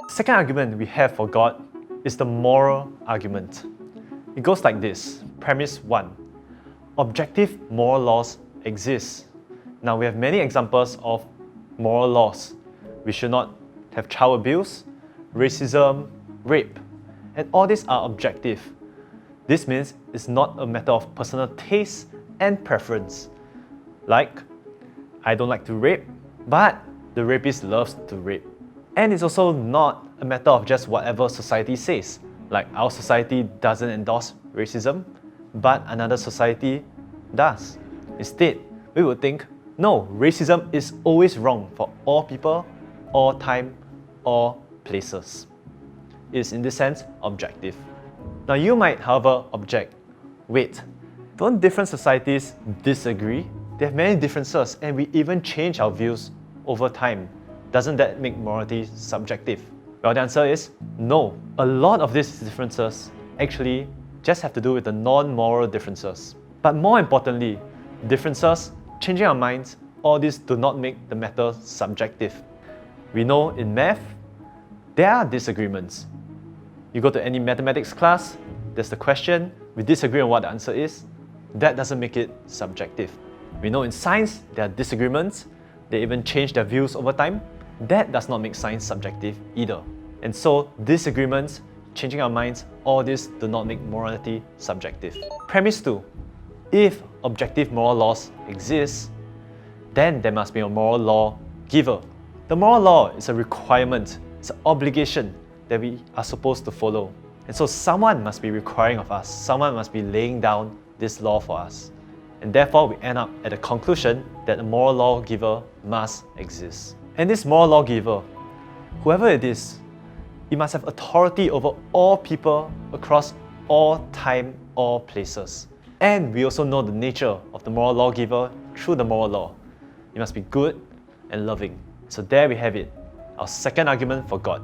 Second argument we have for God is the moral argument. It goes like this. Premise 1. Objective moral laws exist. Now we have many examples of moral laws. We should not have child abuse, racism, rape, and all these are objective. This means it's not a matter of personal taste and preference. Like, I don't like to rape, but the rapist loves to rape. And it's also not a matter of just whatever society says. Like, our society doesn't endorse racism, but another society does. Instead, we would think, no, racism is always wrong for all people, all time, all places. It's in this sense objective. Now you might, however, object, wait, don't different societies disagree? They have many differences and we even change our views over time. Doesn't that make morality subjective? Well, the answer is no. A lot of these differences actually just have to do with the non-moral differences. But more importantly, differences, changing our minds, all these do not make the matter subjective. We know in math, there are disagreements. You go to any mathematics class, there's the question, we disagree on what the answer is. That doesn't make it subjective. We know in science, there are disagreements. They even change their views over time. That does not make science subjective either. And so, disagreements, changing our minds, all this do not make morality subjective. Premise 2. If objective moral laws exist, then there must be a moral law giver. The moral law is a requirement, it's an obligation that we are supposed to follow. And so someone must be requiring of us, someone must be laying down this law for us. And therefore we end up at the conclusion that a moral lawgiver must exist. And this moral lawgiver, whoever it is, it must have authority over all people across all time, all places. And we also know the nature of the moral lawgiver through the moral law. It must be good and loving. So there we have it, our second argument for God.